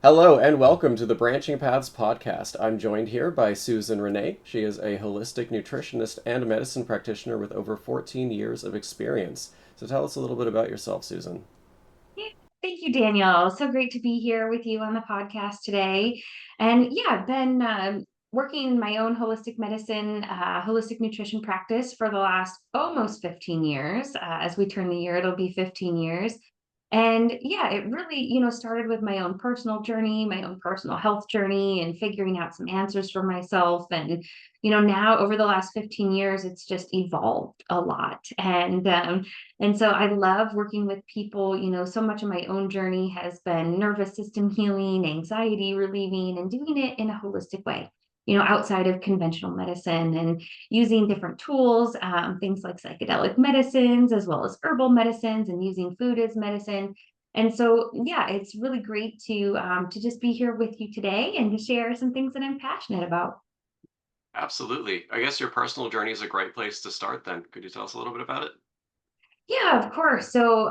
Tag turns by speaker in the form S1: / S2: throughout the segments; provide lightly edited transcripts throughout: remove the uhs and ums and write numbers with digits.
S1: Hello and welcome to the Branching Paths podcast. I'm joined here by Susyn Renee. She is a holistic nutritionist and medicine practitioner with over 14 years of experience. So tell us a little bit about yourself, Susyn.
S2: Yeah, thank you, Danielle. So great to be here with you on the podcast today. And yeah, I've been working in my own holistic medicine, holistic nutrition practice for the last almost 15 years. As we turn the year, it'll be 15 years. And yeah, it really, started with my own personal journey, my own personal health journey, and figuring out some answers for myself. And, now over the last 15 years, it's just evolved a lot. And so I love working with people. So much of my own journey has been nervous system healing, anxiety relieving, and doing it in a holistic way, outside of conventional medicine and using different tools, things like psychedelic medicines, as well as herbal medicines, and using food as medicine. And so, yeah, it's really great to just be here with you today and to share some things that I'm passionate about.
S1: Absolutely. I guess your personal journey is a great place to start then. Could you tell us a little bit about it?
S2: Yeah, of course. So,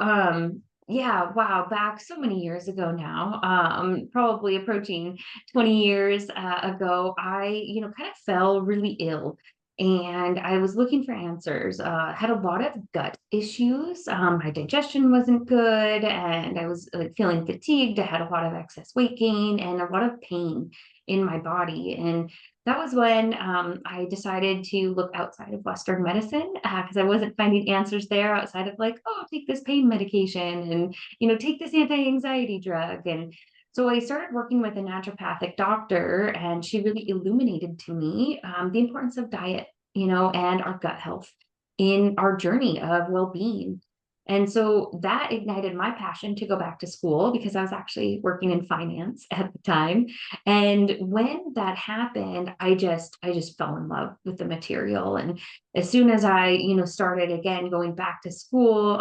S2: yeah, wow, back so many years ago now, probably approaching 20 years ago, I, kind of fell really ill and I was looking for answers. Had a lot of gut issues. My digestion wasn't good and I was like feeling fatigued. I had a lot of excess weight gain and a lot of pain in my body. And that was when I decided to look outside of Western medicine because I wasn't finding answers there outside of like, oh, take this pain medication and, take this anti-anxiety drug. And so I started working with a naturopathic doctor, and she really illuminated to me the importance of diet, and our gut health in our journey of well-being. And so that ignited my passion to go back to school because I was actually working in finance at the time. And when that happened, I just fell in love with the material. And as soon as I, started again going back to school,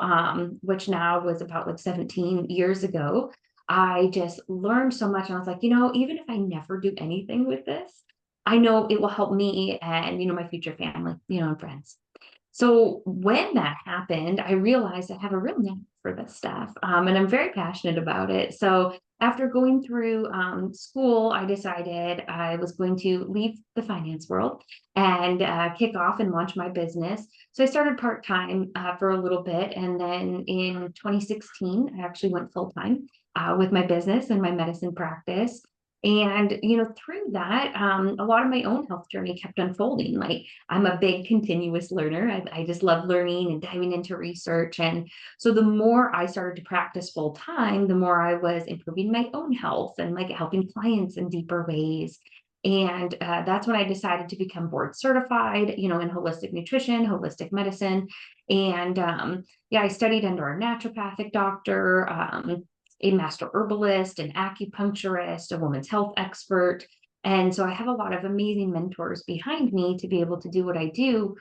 S2: which now was about like 17 years ago, I just learned so much. And I was like, even if I never do anything with this, I know it will help me and, my future family, and friends. So when that happened, I realized I have a real knack for this stuff, and I'm very passionate about it. So after going through school, I decided I was going to leave the finance world and kick off and launch my business. So I started part time for a little bit, and then in 2016, I actually went full time with my business and my medicine practice. And through that, a lot of my own health journey kept unfolding. Like I'm a big continuous learner. I just love learning and diving into research. And so the more I started to practice full time, the more I was improving my own health and like helping clients in deeper ways. And that's when I decided to become board certified, in holistic nutrition, holistic medicine. And yeah, I studied under a naturopathic doctor, a master herbalist, an acupuncturist, a women's health expert. And so I have a lot of amazing mentors behind me to be able to do what I do.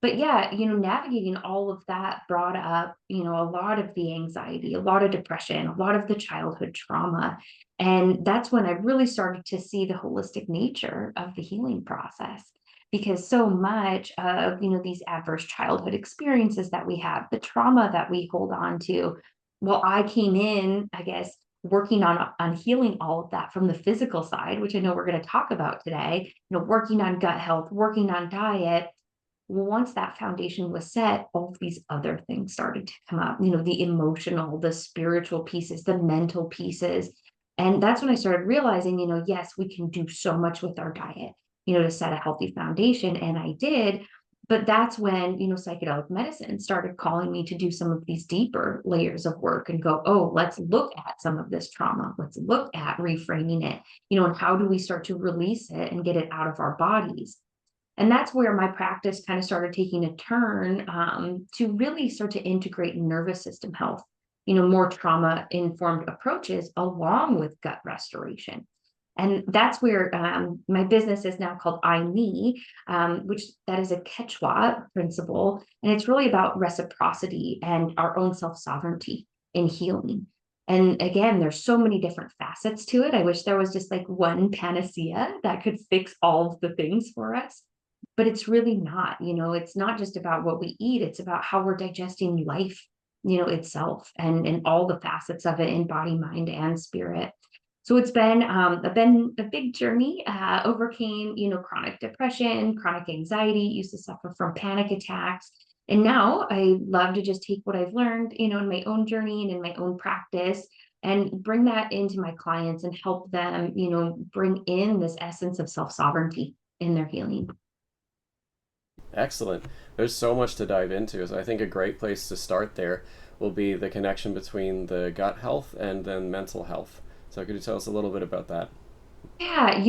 S2: But yeah, navigating all of that brought up, a lot of the anxiety, a lot of depression, a lot of the childhood trauma. And that's when I really started to see the holistic nature of the healing process. Because so much of, these adverse childhood experiences that we have, the trauma that we hold on to, well, I came in, I guess, working on healing all of that from the physical side, which I know we're going to talk about today, working on gut health, working on diet. Well, once that foundation was set, all of these other things started to come up, the emotional, the spiritual pieces, the mental pieces. And that's when I started realizing, yes, we can do so much with our diet, to set a healthy foundation. And I did. But that's when, psychedelic medicine started calling me to do some of these deeper layers of work and go, oh, let's look at some of this trauma. Let's look at reframing it, and how do we start to release it and get it out of our bodies? And that's where my practice kind of started taking a turn to really start to integrate nervous system health, more trauma informed approaches along with gut restoration. And that's where my business is now called I Me, which that is a Quechua principle. And it's really about reciprocity and our own self sovereignty in healing. And again, there's so many different facets to it. I wish there was just like one panacea that could fix all of the things for us, but it's really not. It's not just about what we eat, it's about how we're digesting life, itself, and all the facets of it in body, mind, and spirit. So it's been a big journey. Overcame, chronic depression, chronic anxiety, used to suffer from panic attacks. And now I love to just take what I've learned, in my own journey and in my own practice and bring that into my clients and help them, bring in this essence of self-sovereignty in their healing.
S1: Excellent. There's so much to dive into, so I think a great place to start there will be the connection between the gut health and then mental health. So could you tell us a little bit about that?
S2: Yeah,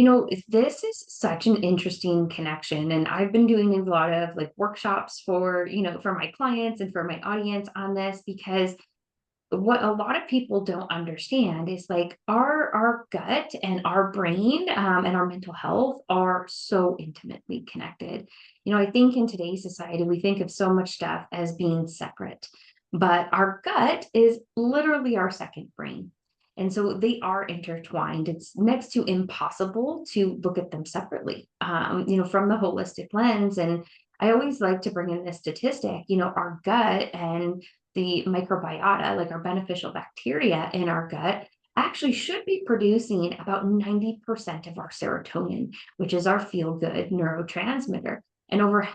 S2: this is such an interesting connection. And I've been doing a lot of like workshops for my clients and for my audience on this because what a lot of people don't understand is like our gut and our brain and our mental health are so intimately connected. I think in today's society we think of so much stuff as being separate, but our gut is literally our second brain, and so they are intertwined. It's next to impossible to look at them separately, from the holistic lens. And I always like to bring in this statistic. Our gut and the microbiota, like our beneficial bacteria in our gut, actually should be producing about 90% of our serotonin, which is our feel good neurotransmitter. And over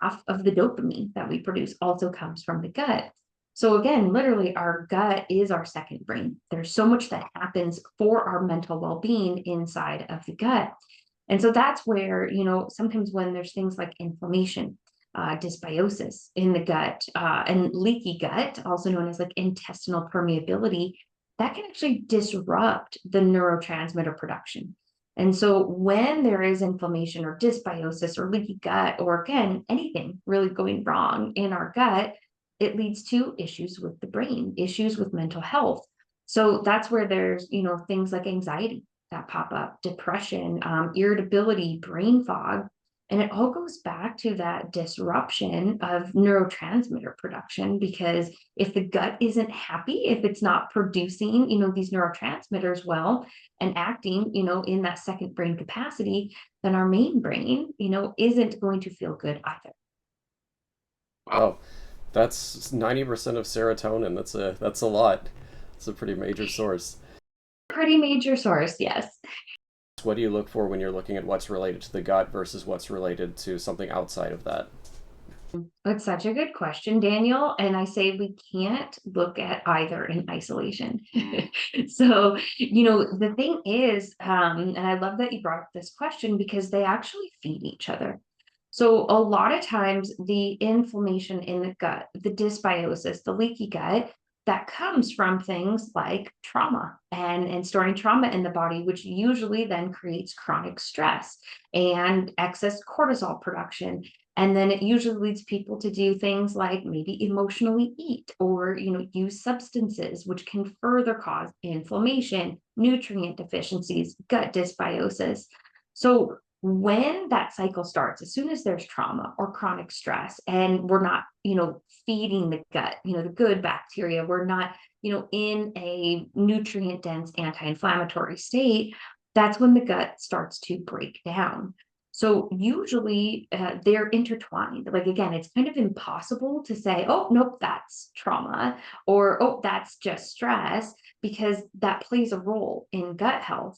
S2: half of the dopamine that we produce also comes from the gut. So, again, literally, our gut is our second brain. There's so much that happens for our mental well being inside of the gut. And so that's where, sometimes when there's things like inflammation, dysbiosis in the gut, and leaky gut, also known as like intestinal permeability, that can actually disrupt the neurotransmitter production. And so when there is inflammation or dysbiosis or leaky gut, or again, anything really going wrong in our gut, it leads to issues with the brain, issues with mental health. So that's where there's, things like anxiety that pop up, depression, irritability, brain fog. And it all goes back to that disruption of neurotransmitter production, because if the gut isn't happy, if it's not producing, these neurotransmitters well and acting, in that second brain capacity, then our main brain, isn't going to feel good either.
S1: Oh, that's 90% of serotonin. That's a lot. It's a pretty major source.
S2: Pretty major source, yes.
S1: What do you look for when you're looking at what's related to the gut versus what's related to something outside of that?
S2: That's such a good question, Daniel. And I say we can't look at either in isolation. So, the thing is, and I love that you brought up this question because they actually feed each other. So, a lot of times, the inflammation in the gut, the dysbiosis, the leaky gut, that comes from things like trauma and storing trauma in the body, which usually then creates chronic stress and excess cortisol production. And then it usually leads people to do things like maybe emotionally eat or, use substances, which can further cause inflammation, nutrient deficiencies, gut dysbiosis. So when that cycle starts, as soon as there's trauma or chronic stress, and we're not, feeding the gut, the good bacteria, we're not, in a nutrient dense anti-inflammatory state, that's when the gut starts to break down. So usually they're intertwined. Like, again, it's kind of impossible to say, oh, nope, that's trauma, or oh, that's just stress, because that plays a role in gut health.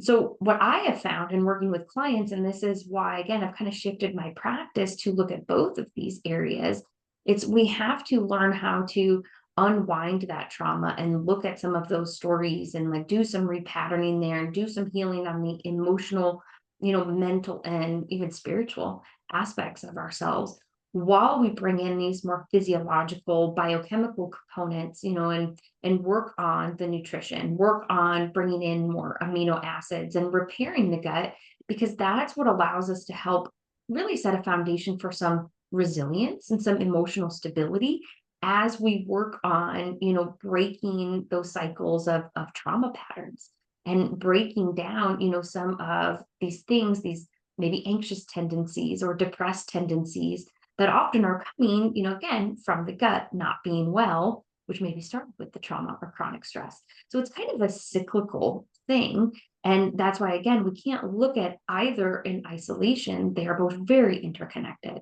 S2: So what I have found in working with clients, and this is why, again, I've kind of shifted my practice to look at both of these areas, it's we have to learn how to unwind that trauma and look at some of those stories and like do some repatterning there and do some healing on the emotional, mental and even spiritual aspects of ourselves, while we bring in these more physiological biochemical components, and work on the nutrition, work on bringing in more amino acids and repairing the gut, because that's what allows us to help really set a foundation for some resilience and some emotional stability as we work on, breaking those cycles of trauma patterns and breaking down, some of these things, these maybe anxious tendencies or depressed tendencies that often are coming, again, from the gut not being well, which maybe started with the trauma or chronic stress. So it's kind of a cyclical thing. And that's why, again, we can't look at either in isolation. They are both very interconnected.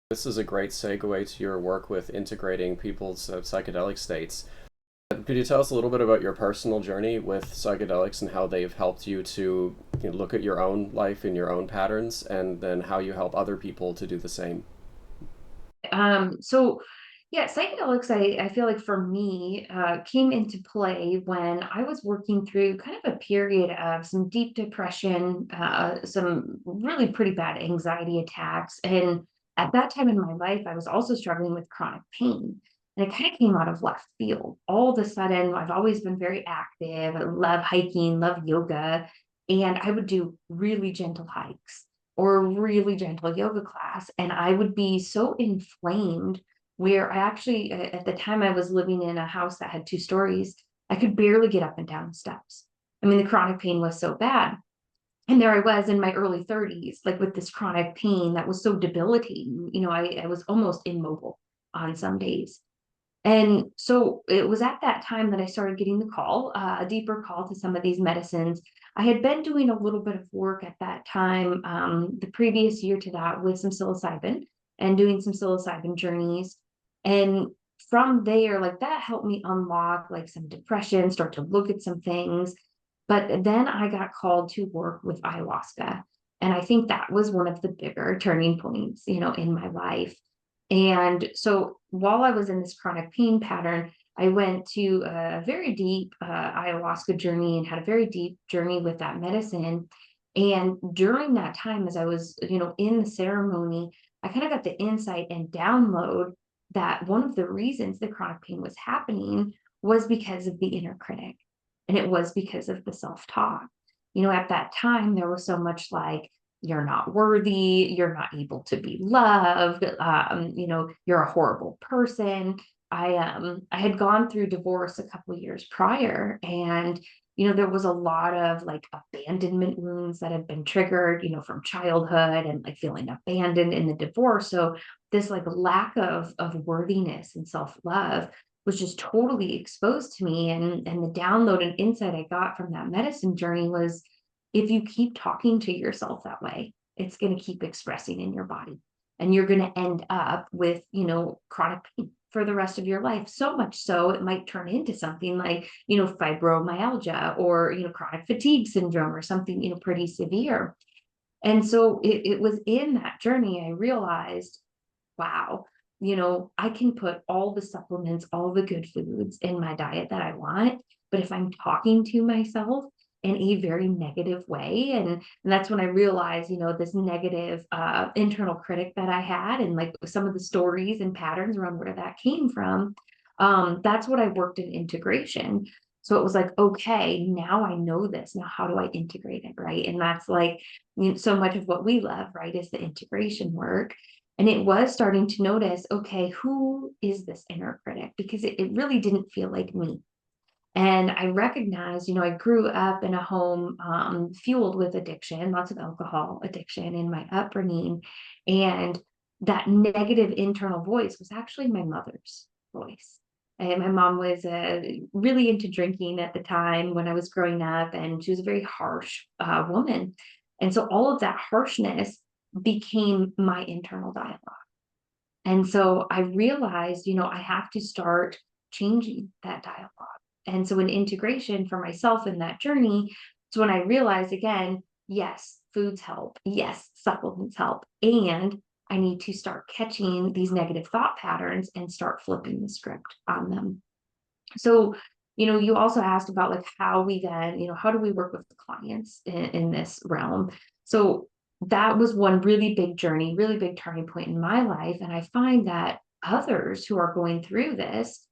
S1: This is a great segue to your work with integrating people's psychedelic states. Could you tell us a little bit about your personal journey with psychedelics and how they've helped you to look at your own life and your own patterns, and then how you help other people to do the same?
S2: So yeah, psychedelics, I feel like for me, came into play when I was working through kind of a period of some deep depression, some really pretty bad anxiety attacks. And at that time in my life, I was also struggling with chronic pain. And it kind of came out of left field. All of a sudden, I've always been very active. I love hiking, love yoga, and I would do really gentle hikes or a really gentle yoga class. And I would be so inflamed where I actually, at the time, I was living in a house that had 2 stories. I could barely get up and down the steps. I mean, the chronic pain was so bad. And there I was in my early 30s, like with this chronic pain that was so debilitating. I was almost immobile on some days. And so it was at that time that I started getting the call, a deeper call to some of these medicines. I had been doing a little bit of work at that time, the previous year to that, with some psilocybin and doing some psilocybin journeys. And from there, like that helped me unlock like some depression, start to look at some things. But then I got called to work with ayahuasca. And I think that was one of the bigger turning points, in my life. And so while I was in this chronic pain pattern, I went to a very deep ayahuasca journey and had a very deep journey with that medicine. And during that time, as I was, in the ceremony, I kind of got the insight and download that one of the reasons the chronic pain was happening was because of the inner critic. And it was because of the self talk. At that time, there was so much like, you're not worthy, you're not able to be loved, you're a horrible person. I had gone through divorce a couple of years prior, and there was a lot of like abandonment wounds that had been triggered, from childhood and like feeling abandoned in the divorce. So this like lack of worthiness and self-love was just totally exposed to me. And the download and insight I got from that medicine journey was, if you keep talking to yourself that way, it's going to keep expressing in your body. And you're going to end up with, chronic pain for the rest of your life. So much so it might turn into something like, fibromyalgia or, chronic fatigue syndrome or something, pretty severe. And so it was in that journey I realized, wow, I can put all the supplements, all the good foods in my diet that I want. But if I'm talking to myself in a very negative way, and that's when I realized, this negative internal critic that I had, and like some of the stories and patterns around where that came from, that's what I worked in integration. So it was like, okay, now I know this. Now, how do I integrate it? Right. And that's like, so much of what we love, right, is the integration work. And it was starting to notice, okay, who is this inner critic? Because it really didn't feel like me. And I recognized, I grew up in a home fueled with addiction, lots of alcohol addiction in my upbringing. And that negative internal voice was actually my mother's voice. And my mom was really into drinking at the time when I was growing up, and she was a very harsh woman. And so all of that harshness became my internal dialogue. And so I realized, I have to start changing that dialogue. And so in integration for myself in that journey, it's when I realized again, yes, foods help. Yes, supplements help. And I need to start catching these negative thought patterns and start flipping the script on them. So, you also asked about like how we then, how do we work with the clients in this realm? So that was one really big journey, really big turning point in my life. And I find that others who are going through this,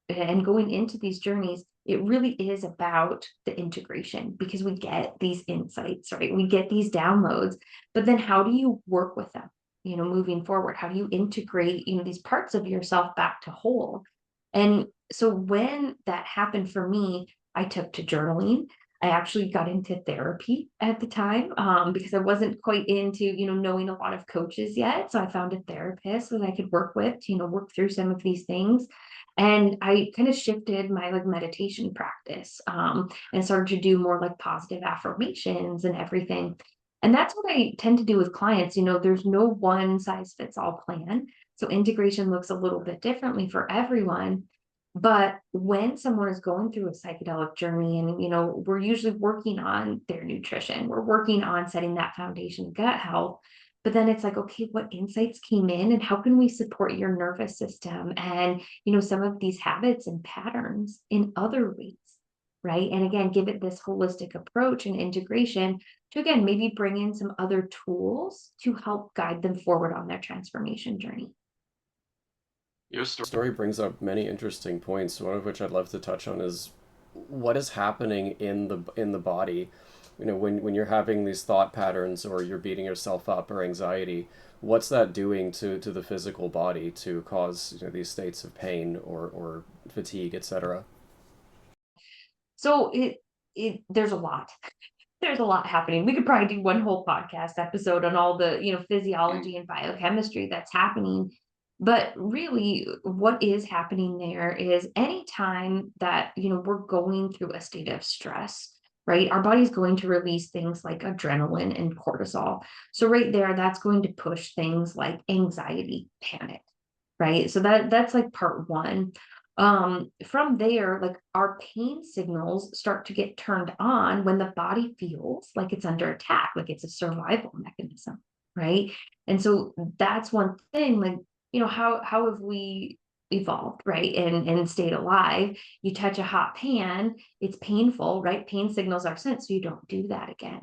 S2: and going into these journeys, it really is about the integration because we get these insights, right? We get these downloads, but then how do you work with them, moving forward? How do you integrate, these parts of yourself back to whole? And so when that happened for me, I took to journaling. I actually got into therapy at the time because I wasn't quite into, knowing a lot of coaches yet. So I found a therapist that I could work with to, work through some of these things. And I kind of shifted my like meditation practice and started to do more like positive affirmations and everything. And that's what I tend to do with clients. There's no one size fits all plan. So integration looks a little bit differently for everyone. But when someone is going through a psychedelic journey and, we're usually working on their nutrition, we're working on setting that foundation of gut health. But then it's like, okay, what insights came in and how can we support your nervous system and, some of these habits and patterns in other ways, right? And again, give it this holistic approach and integration to, again, maybe bring in some other tools to help guide them forward on their transformation journey.
S1: Your story brings up many interesting points, one of which I'd love to touch on is what is happening in the body. When you're having these thought patterns or you're beating yourself up or anxiety, what's that doing to the physical body to cause these states of pain or fatigue, etc.?
S2: So there's a lot. There's a lot happening. We could probably do one whole podcast episode on all the, physiology and biochemistry that's happening. But really, what is happening there is anytime that, we're going through a state of stress, right? Our body's going to release things like adrenaline and cortisol. So right there, that's going to push things like anxiety, panic, right? So that's like part one. From there, like our pain signals start to get turned on when the body feels like it's under attack, like it's a survival mechanism, right? And so that's one thing, like, how have we evolved, right? And stayed alive? You touch a hot pan, it's painful, right? Pain signals are sent, so you don't do that again.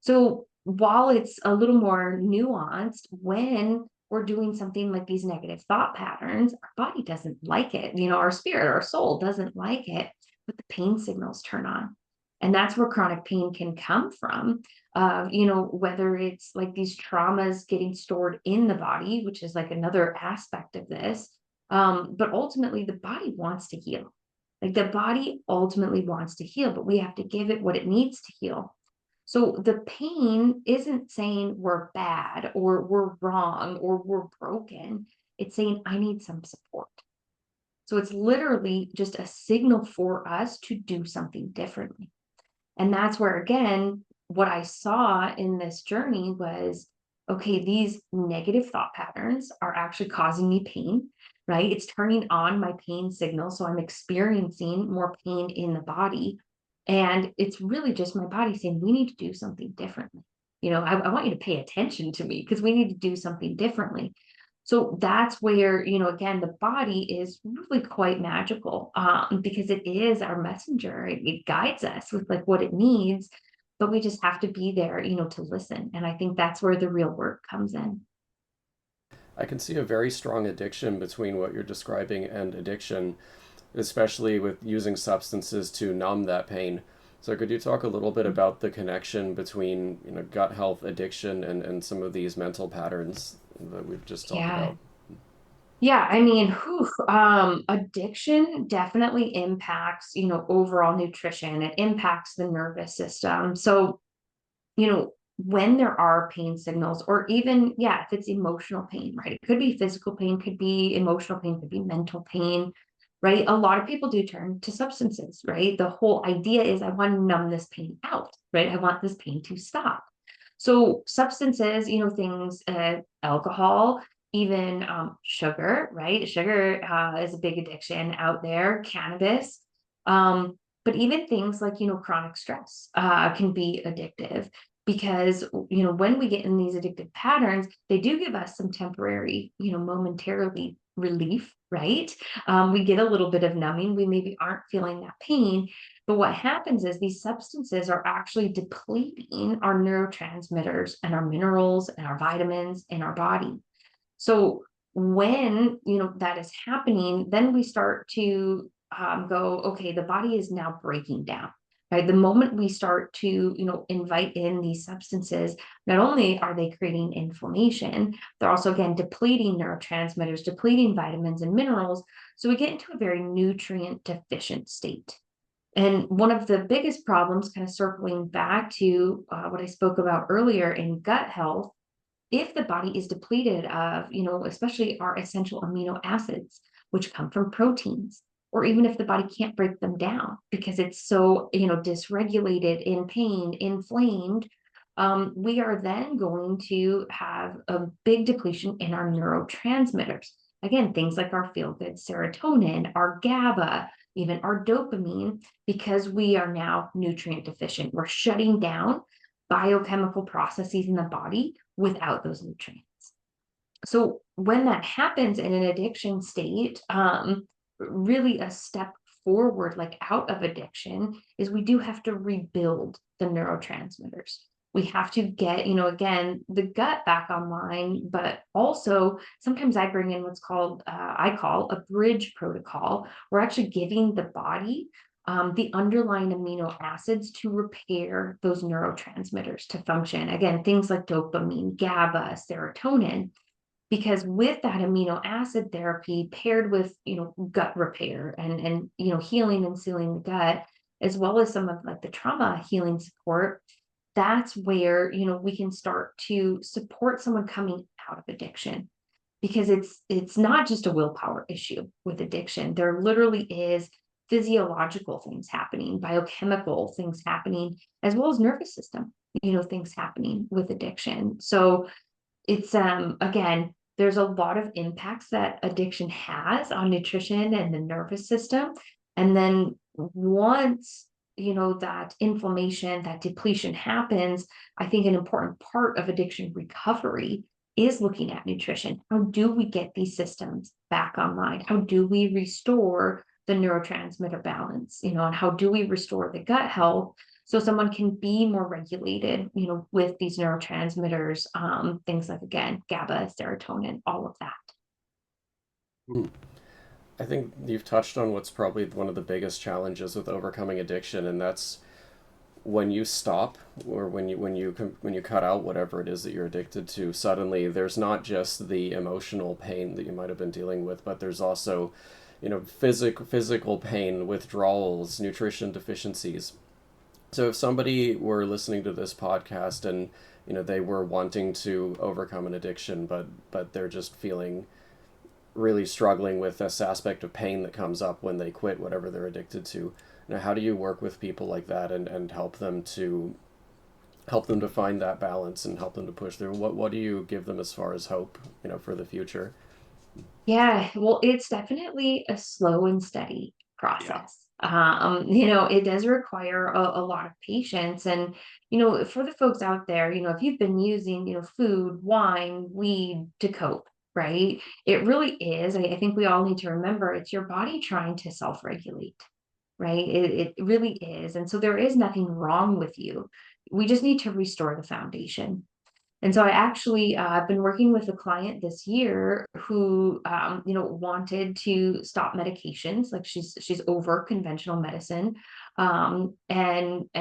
S2: So while it's a little more nuanced, when we're doing something like these negative thought patterns, our body doesn't like it. Our spirit, our soul doesn't like it, but the pain signals turn on. And that's where chronic pain can come from. Whether it's like these traumas getting stored in the body, which is like another aspect of this. But ultimately, the body wants to heal. Like the body ultimately wants to heal, but we have to give it what it needs to heal. So the pain isn't saying we're bad or we're wrong or we're broken. It's saying, I need some support. So it's literally just a signal for us to do something differently. And that's where, again, what I saw in this journey was, okay, these negative thought patterns are actually causing me pain, right? It's turning on my pain signal. So I'm experiencing more pain in the body. And it's really just my body saying, we need to do something differently. I want you to pay attention to me because we need to do something differently. So that's where, again, the body is really quite magical because it is our messenger. It guides us with like what it needs, but we just have to be there, to listen. And I think that's where the real work comes in.
S1: I can see a very strong addiction between what you're describing and addiction, especially with using substances to numb that pain. So could you talk a little bit about the connection between gut health, addiction, and some of these mental patterns that we've just talked
S2: Yeah.
S1: about?
S2: Yeah, I mean, addiction definitely impacts, overall nutrition. It impacts the nervous system. So, when there are pain signals, or even, yeah, if it's emotional pain, right? It could be physical pain, could be emotional pain, could be mental pain, right? A lot of people do turn to substances, right? The whole idea is I want to numb this pain out, right? I want this pain to stop. So substances, things, alcohol, even sugar, right? Sugar is a big addiction out there, cannabis. But even things like, chronic stress can be addictive because, when we get in these addictive patterns, they do give us some temporary, momentarily relief, right? We get a little bit of numbing. We maybe aren't feeling that pain, but what happens is these substances are actually depleting our neurotransmitters and our minerals and our vitamins in our body. So when, that is happening, then we start to go, okay, the body is now breaking down. Right. The moment we start to, invite in these substances, not only are they creating inflammation, they're also, again, depleting neurotransmitters, depleting vitamins and minerals. So we get into a very nutrient deficient state. And one of the biggest problems, kind of circling back to what I spoke about earlier in gut health, if the body is depleted of, especially our essential amino acids, which come from proteins, or even if the body can't break them down because it's so, dysregulated, in pain, inflamed, we are then going to have a big depletion in our neurotransmitters. Again, things like our feel-good serotonin, our GABA, even our dopamine, because we are now nutrient deficient. We're shutting down biochemical processes in the body without those nutrients. So when that happens in an addiction state, really a step forward, like out of addiction, is we do have to rebuild the neurotransmitters. We have to get, again, the gut back online, but also sometimes I bring in what's called, I call a bridge protocol. We're actually giving the body the underlying amino acids to repair those neurotransmitters to function. Again, things like dopamine, GABA, serotonin, because with that amino acid therapy paired with gut repair and healing and sealing the gut, as well as some of like the trauma healing support, that's where we can start to support someone coming out of addiction, because it's not just a willpower issue with addiction. There literally is physiological things happening, biochemical things happening, as well as nervous system things happening with addiction. So it's again, there's a lot of impacts that addiction has on nutrition and the nervous system. And then once that inflammation, that depletion happens, I think an important part of addiction recovery is looking at nutrition. How do we get these systems back online? How do we restore the neurotransmitter balance, and how do we restore the gut health so someone can be more regulated, with these neurotransmitters, things like, again, GABA, serotonin, all of that.
S1: Hmm. I think you've touched on what's probably one of the biggest challenges with overcoming addiction, and that's when you stop, or when you cut out whatever it is that you're addicted to. Suddenly there's not just the emotional pain that you might have been dealing with, but there's also physical pain, withdrawals, nutrition deficiencies. So if somebody were listening to this podcast and they were wanting to overcome an addiction, but they're just feeling really struggling with this aspect of pain that comes up when they quit whatever they're addicted to. Now, how do you work with people like that and help them to find that balance and help them to push through? What do you give them as far as hope, for the future?
S2: Yeah, well, it's definitely a slow and steady
S1: Yeah.
S2: process. It does require a lot of patience. And, for the folks out there, if you've been using, food, wine, weed to cope, right? It really is. I think we all need to remember it's your body trying to self-regulate, right? It really is. And so there is nothing wrong with you. We just need to restore the foundation. And so I actually I've been working with a client this year who wanted to stop medications. Like she's over conventional medicine, and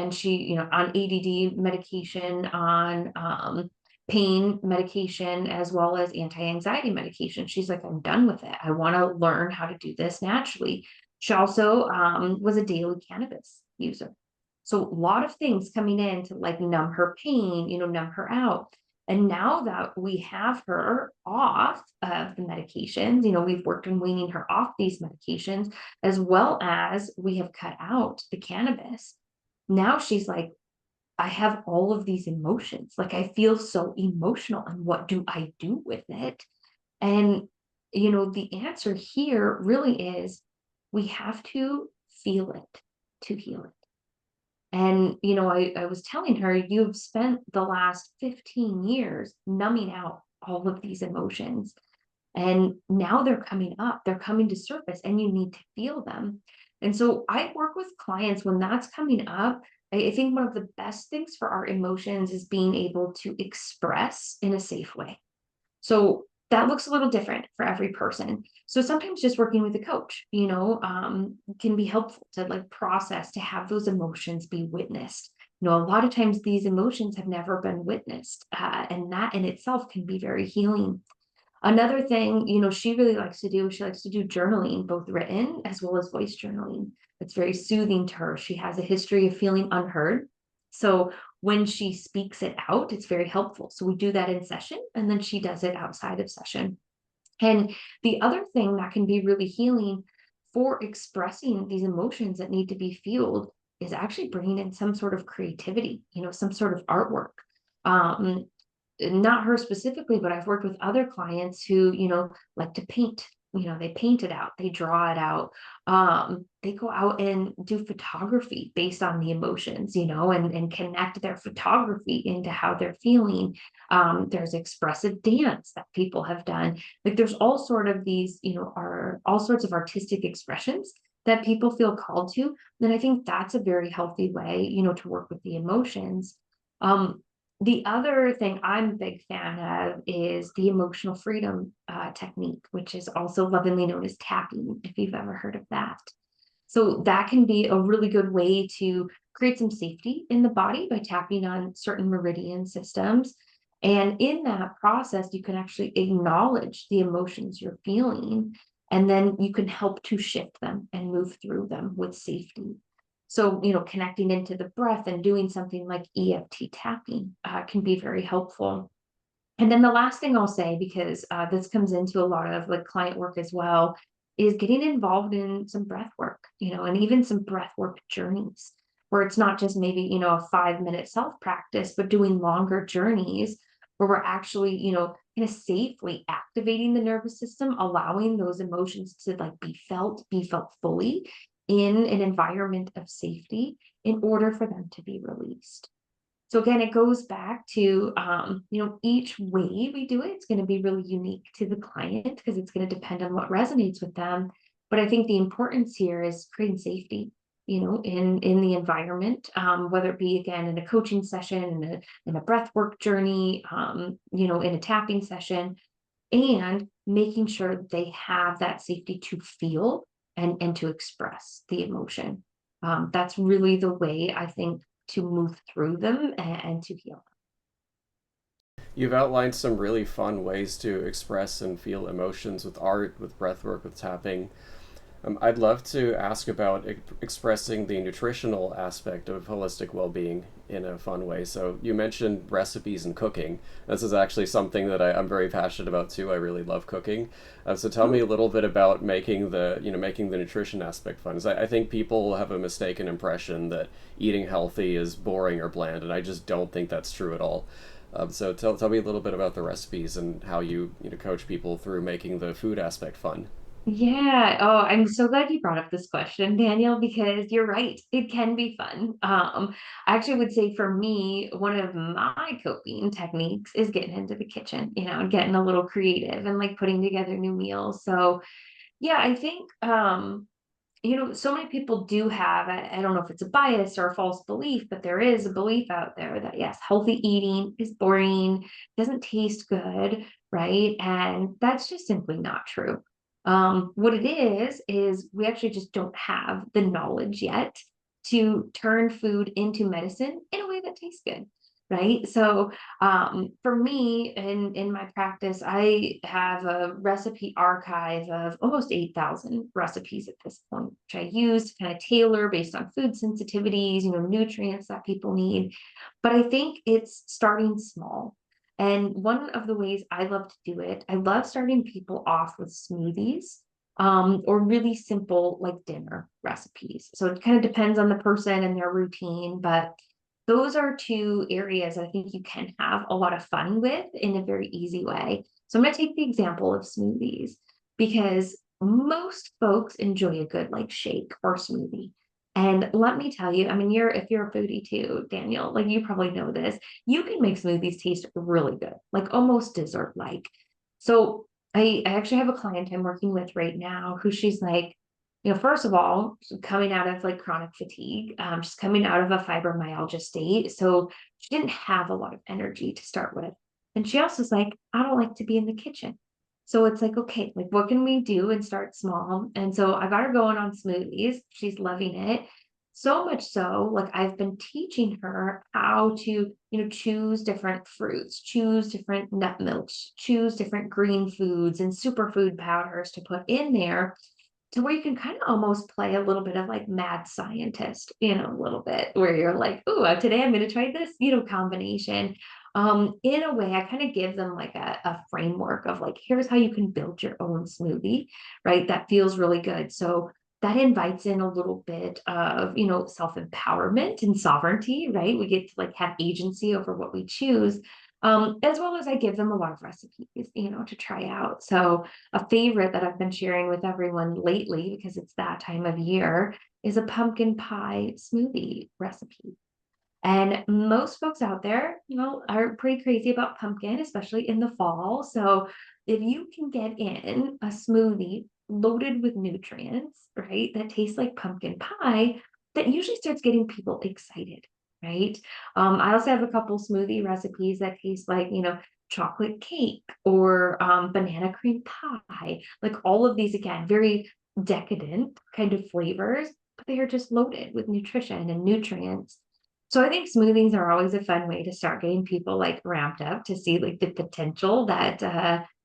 S2: she on ADD medication, on pain medication, as well as anti-anxiety medication. She's like, I'm done with it. I want to learn how to do this naturally. She also was a daily cannabis user. So a lot of things coming in to like numb her pain, numb her out. And now that we have her off of the medications, we've worked on weaning her off these medications, as well as we have cut out the cannabis. Now she's like, I have all of these emotions. Like I feel so emotional, and what do I do with it? And, the answer here really is we have to feel it to heal it. And, I was telling her, you've spent the last 15 years numbing out all of these emotions. And now they're coming up, they're coming to surface, and you need to feel them. And so I work with clients when that's coming up. I think one of the best things for our emotions is being able to express in a safe way. So that looks a little different for every person. So sometimes just working with a coach, can be helpful to like process, to have those emotions be witnessed. A lot of times these emotions have never been witnessed, and that in itself can be very healing. Another thing, she really likes to do, she likes to do journaling, both written as well as voice journaling. It's very soothing to her. She has a history of feeling unheard. So when she speaks it out, it's very helpful. So we do that in session, and then she does it outside of session. And the other thing that can be really healing for expressing these emotions that need to be fueled is actually bringing in some sort of creativity, some sort of artwork. Um, not her specifically, but I've worked with other clients who, like to paint. They paint it out, they draw it out. They go out and do photography based on the emotions, and connect their photography into how they're feeling. There's expressive dance that people have done. Like there's all sort of these, are all sorts of artistic expressions that people feel called to. And I think that's a very healthy way, to work with the emotions. Um, the other thing I'm a big fan of is the emotional freedom technique, which is also lovingly known as tapping, if you've ever heard of that. So that can be a really good way to create some safety in the body by tapping on certain meridian systems. And in that process, you can actually acknowledge the emotions you're feeling, and then you can help to shift them and move through them with safety. So, connecting into the breath and doing something like EFT tapping can be very helpful. And then the last thing I'll say, because this comes into a lot of like client work as well, is getting involved in some breath work, and even some breath work journeys where it's not just maybe, a 5-minute self practice, but doing longer journeys where we're actually, kind of safely activating the nervous system, allowing those emotions to like be felt fully in an environment of safety in order for them to be released. So again, it goes back to, each way we do it, it's going to be really unique to the client because it's going to depend on what resonates with them. But I think the importance here is creating safety, in the environment, whether it be again in a coaching session, in a breath work journey, in a tapping session, and making sure they have that safety to feel and to express the emotion. That's really the way I think to move through them and to heal.
S1: You've outlined some really fun ways to express and feel emotions with art, with breathwork, with tapping. I'd love to ask about expressing the nutritional aspect of holistic well-being in a fun way. So you mentioned recipes and cooking. This is actually something that I'm very passionate about too. I really love cooking. So tell me a little bit about making the nutrition aspect fun. 'Cause I think people have a mistaken impression that eating healthy is boring or bland, and I just don't think that's true at all. So tell me a little bit about the recipes and how you coach people through making the food aspect fun.
S2: Yeah. Oh, I'm so glad you brought up this question, Daniel, because you're right. It can be fun. I actually would say for me, one of my coping techniques is getting into the kitchen, and getting a little creative and like putting together new meals. So yeah, I think so many people do have, I don't know if it's a bias or a false belief, but there is a belief out there that yes, healthy eating is boring, doesn't taste good, right? And that's just simply not true. What it is we actually just don't have the knowledge yet to turn food into medicine in a way that tastes good. Right. So for me, in my practice, I have a recipe archive of almost 8,000 recipes at this point, which I use to kind of tailor based on food sensitivities, nutrients that people need. But I think it's starting small. And one of the ways I love to do it, I love starting people off with smoothies, or really simple like dinner recipes. So it kind of depends on the person and their routine, but those are two areas I think you can have a lot of fun with in a very easy way. So I'm going to take the example of smoothies because most folks enjoy a good like shake or smoothie. And let me tell you, I mean, if you're a foodie too, Daniel, like you probably know this, you can make smoothies taste really good, like almost dessert-like. So I actually have a client I'm working with right now who she's like, first of all, coming out of like chronic fatigue, she's coming out of a fibromyalgia state. So she didn't have a lot of energy to start with. And she also is like, I don't like to be in the kitchen. So it's like, okay, like what can we do and start small? And so I got her going on smoothies. She's loving it. So much so, like I've been teaching her how to, choose different fruits, choose different nut milks, choose different green foods and superfood powders to put in there to where you can kind of almost play a little bit of like mad scientist, a little bit where you're like, oh, today I'm going to try this, combination. In a way, I kind of give them like a framework of like, here's how you can build your own smoothie, right? That feels really good. So that invites in a little bit of, self-empowerment and sovereignty, right? We get to like have agency over what we choose. As well as I give them a lot of recipes, to try out. So a favorite that I've been sharing with everyone lately, because it's that time of year, is a pumpkin pie smoothie recipe. And most folks out there, are pretty crazy about pumpkin, especially in the fall. So if you can get in a smoothie loaded with nutrients, right, that tastes like pumpkin pie, that usually starts getting people excited, right? I also have a couple smoothie recipes that taste like, chocolate cake or banana cream pie. Like all of these, again, very decadent kind of flavors, but they are just loaded with nutrition and nutrients. So I think smoothies are always a fun way to start getting people like ramped up to see like the potential that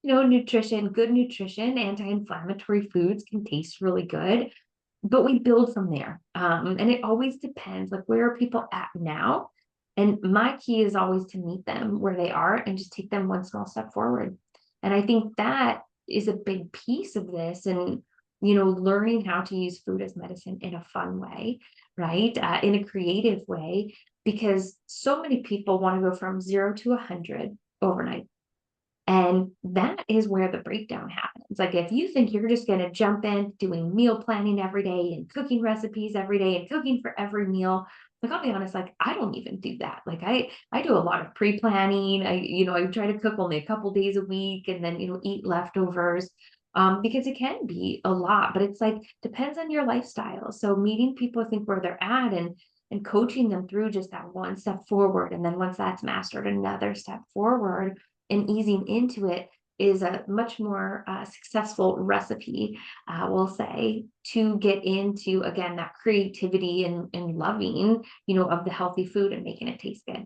S2: nutrition, good nutrition, anti-inflammatory foods can taste really good. But we build from there. And it always depends, like where are people at now? And my key is always to meet them where they are and just take them one small step forward. And I think that is a big piece of this. And learning how to use food as medicine in a fun way, right? In a creative way, because so many people want to go from 0 to 100 overnight. And that is where the breakdown happens. Like if you think you're just going to jump in doing meal planning every day and cooking recipes every day and cooking for every meal, like I'll be honest, like I don't even do that. Like I do a lot of pre-planning. I try to cook only a couple days a week and then eat leftovers. Because it can be a lot, but it's like depends on your lifestyle. So meeting people, I think, where they're at and coaching them through just that one step forward. And then once that's mastered, another step forward and easing into it is a much more successful recipe, we'll say, to get into, again, that creativity and loving, of the healthy food and making it taste good.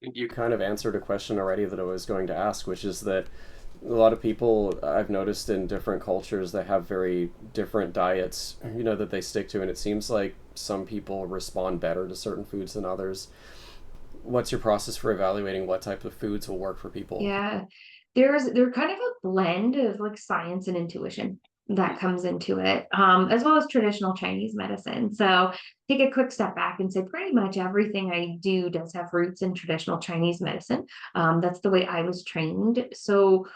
S1: You kind of answered a question already that I was going to ask, which is that a lot of people I've noticed in different cultures that have very different diets, that they stick to, and it seems like some people respond better to certain foods than others. What's your process for evaluating what type of foods will work for people?
S2: Yeah. They're kind of a blend of like science and intuition that comes into it, as well as traditional Chinese medicine. So take a quick step back and say pretty much everything I do does have roots in traditional Chinese medicine. That's the way I was trained. So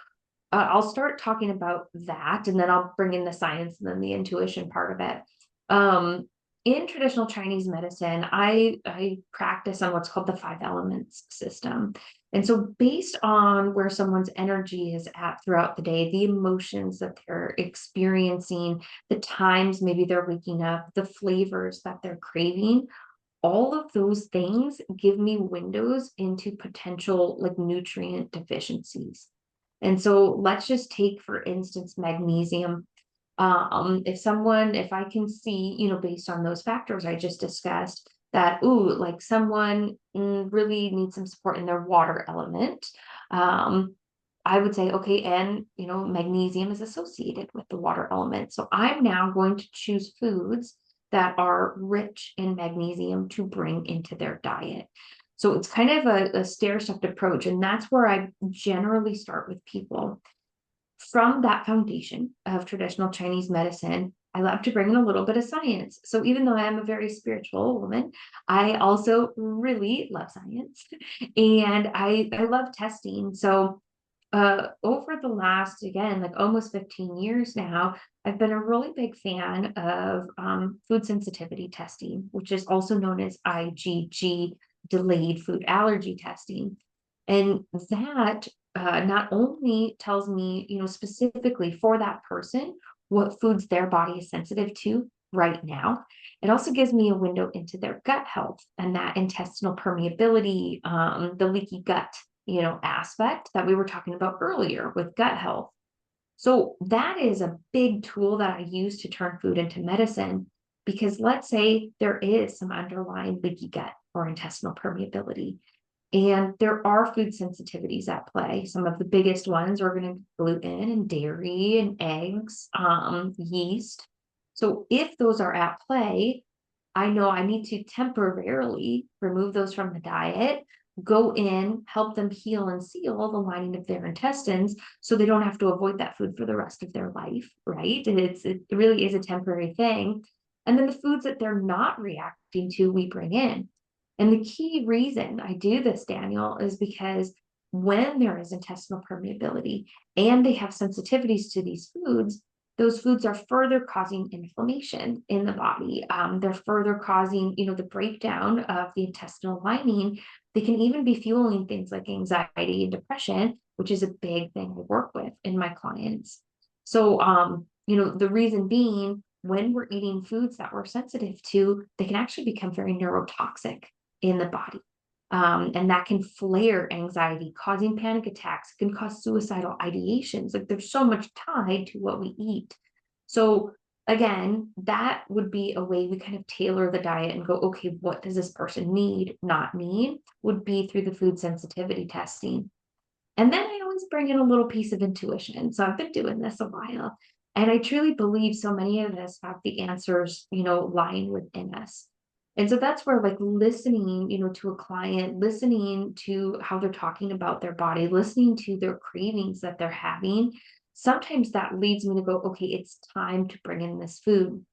S2: I'll start talking about that, and then I'll bring in the science and then the intuition part of it. Um, in traditional Chinese medicine, I practice on what's called the five elements system. And so based on where someone's energy is at throughout the day, the emotions that they're experiencing, the times maybe they're waking up, the flavors that they're craving, all of those things give me windows into potential like nutrient deficiencies. And so let's just take, for instance, magnesium. If I can see, based on those factors I just discussed, that, ooh, like someone really needs some support in their water element, I would say, okay, and, magnesium is associated with the water element. So I'm now going to choose foods that are rich in magnesium to bring into their diet. So it's kind of a stair-stepped approach. And that's where I generally start with people. From that foundation of traditional Chinese medicine, I love to bring in a little bit of science. So even though I am a very spiritual woman, I also really love science and I love testing. So over the last, again, like almost 15 years now, I've been a really big fan of food sensitivity testing, which is also known as IgG, delayed food allergy testing. And that not only tells me, specifically for that person, what foods their body is sensitive to right now, it also gives me a window into their gut health and that intestinal permeability, the leaky gut, aspect that we were talking about earlier with gut health. So that is a big tool that I use to turn food into medicine because let's say there is some underlying leaky gut or intestinal permeability. And there are food sensitivities at play. Some of the biggest ones are going to be gluten and dairy and eggs, yeast. So if those are at play, I know I need to temporarily remove those from the diet, go in, help them heal and seal the lining of their intestines so they don't have to avoid that food for the rest of their life, right? And it really is a temporary thing. And then the foods that they're not reacting to, we bring in. And the key reason I do this, Daniel, is because when there is intestinal permeability and they have sensitivities to these foods, those foods are further causing inflammation in the body. They're further causing, the breakdown of the intestinal lining. They can even be fueling things like anxiety and depression, which is a big thing I work with in my clients. So, the reason being, when we're eating foods that we're sensitive to, they can actually become very neurotoxic in the body. And that can flare anxiety, causing panic attacks. It can cause suicidal ideations. Like there's so much tied to what we eat. So again, that would be a way we kind of tailor the diet and go, okay, what does this person need, not need, would be through the food sensitivity testing. And then I always bring in a little piece of intuition. So I've been doing this a while. And I truly believe so many of us have the answers, lying within us. And so that's where like listening, to a client, listening to how they're talking about their body, listening to their cravings that they're having, sometimes that leads me to go, okay, it's time to bring in this food.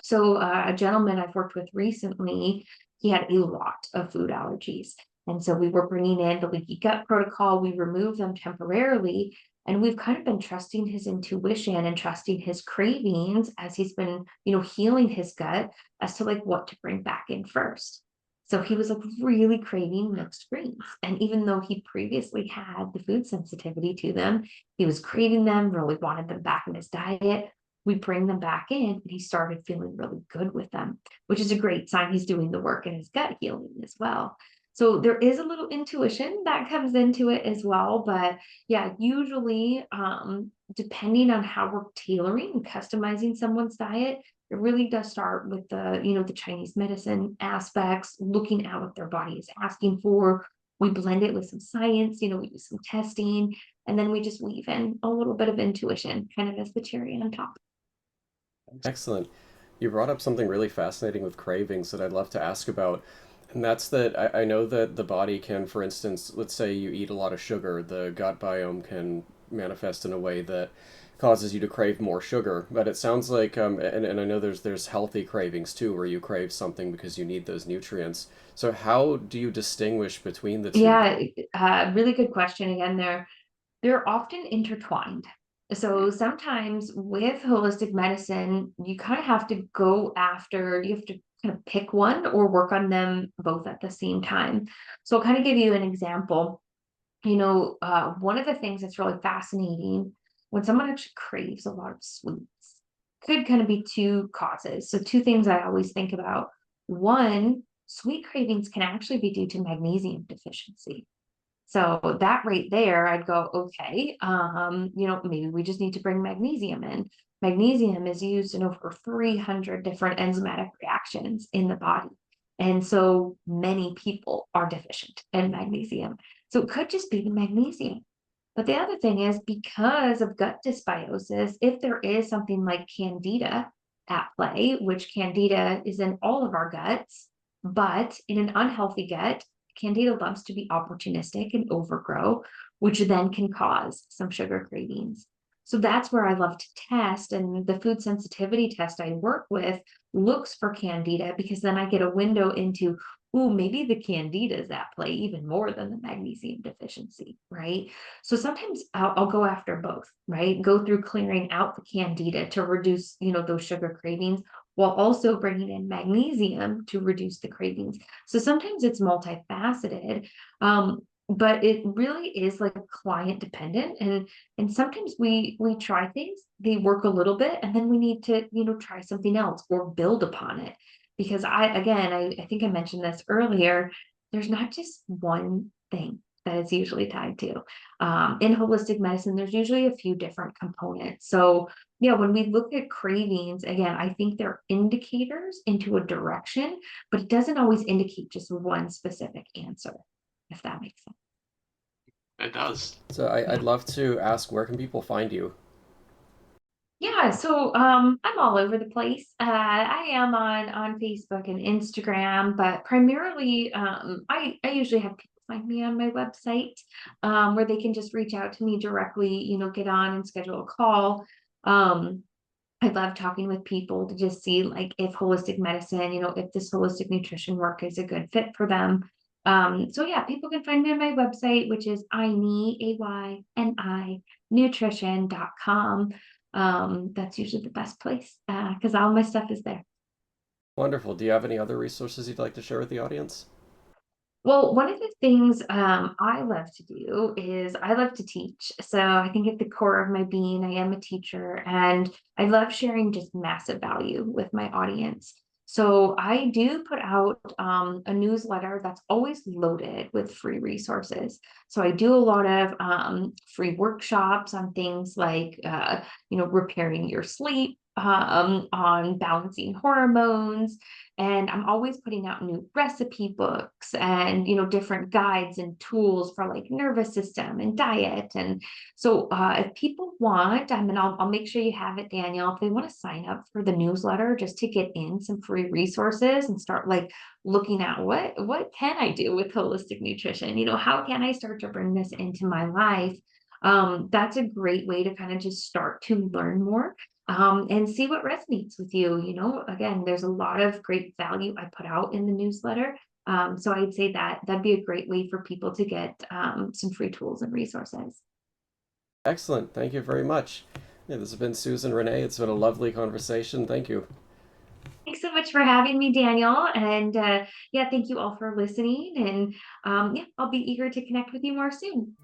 S2: So a gentleman I've worked with recently, he had a lot of food allergies. And so we were bringing in the leaky gut protocol. We removed them temporarily. And we've kind of been trusting his intuition and trusting his cravings as he's been, healing his gut as to like what to bring back in first. So he was like really craving mixed greens. And even though he previously had the food sensitivity to them, he was craving them, really wanted them back in his diet. We bring them back in and he started feeling really good with them, which is a great sign he's doing the work in his gut healing as well. So there is a little intuition that comes into it as well. But yeah, usually depending on how we're tailoring and customizing someone's diet, it really does start with the Chinese medicine aspects, looking at what their body is asking for. We blend it with some science, we do some testing, and then we just weave in a little bit of intuition kind of as the cherry on top.
S1: Excellent. You brought up something really fascinating with cravings that I'd love to ask about. And that's that I know that the body can, for instance, let's say you eat a lot of sugar, the gut biome can manifest in a way that causes you to crave more sugar. But it sounds like, and I know there's healthy cravings too, where you crave something because you need those nutrients. So how do you distinguish between the two?
S2: Yeah, really good question again there. They're often intertwined. So sometimes with holistic medicine, you kind of have to go after, you have to kind of pick one or work on them both at the same time. So I'll kind of give you an example. One of the things that's really fascinating when someone actually craves a lot of sweets could kind of be two causes. So two things I always think about. One, sweet cravings can actually be due to magnesium deficiency. So that right there, I'd go, okay, maybe we just need to bring magnesium in. Magnesium is used in over 300 different enzymatic reactions in the body. And so many people are deficient in magnesium. So it could just be the magnesium. But the other thing is because of gut dysbiosis, if there is something like candida at play, which candida is in all of our guts, but in an unhealthy gut, candida loves to be opportunistic and overgrow, which then can cause some sugar cravings. So that's where I love to test. And the food sensitivity test I work with looks for candida because then I get a window into, ooh, maybe the candida is at play even more than the magnesium deficiency, right? So sometimes I'll go after both, right? Go through clearing out the candida to reduce, those sugar cravings while also bringing in magnesium to reduce the cravings. So sometimes it's multifaceted, but it really is like client dependent, and sometimes we try things, they work a little bit, and then we need to try something else or build upon it. Because I think I mentioned this earlier, there's not just one thing that it's usually tied to. In holistic medicine, there's usually a few different components. So yeah, when we look at cravings, again, I think they're indicators into a direction, but it doesn't always indicate just one specific answer, if that makes sense.
S3: It does.
S1: So I'd love to ask, where can people find you?
S2: Yeah, so I'm all over the place. I am on Facebook and Instagram, but primarily I usually have people find me on my website where they can just reach out to me directly, get on and schedule a call. Um, I love talking with people to just see like if holistic medicine, if this holistic nutrition work is a good fit for them. So yeah, people can find me on my website, which is ayni nutrition.com. That's usually the best place because all my stuff is there.
S1: Wonderful. Do you have any other resources you'd like to share with the audience?
S2: Well, one of the things I love to do is I love to teach. So I think at the core of my being, I am a teacher and I love sharing just massive value with my audience. So I do put out a newsletter that's always loaded with free resources. So I do a lot of free workshops on things like, repairing your sleep, on balancing hormones, and I'm always putting out new recipe books and, different guides and tools for like nervous system and diet. And so if people want, I mean, I'll make sure you have it, Daniel, if they want to sign up for the newsletter just to get in some free resources and start like looking at what can I do with holistic nutrition? How can I start to bring this into my life? That's a great way to kind of just start to learn more and see what resonates with you. Again, there's a lot of great value I put out in the newsletter. So I'd say that that'd be a great way for people to get some free tools and resources.
S1: Excellent. Thank you very much. Yeah, this has been Susyn Renee. It's been a lovely conversation. Thank you.
S2: Thanks so much for having me, Daniel. And yeah, thank you all for listening. And yeah, I'll be eager to connect with you more soon.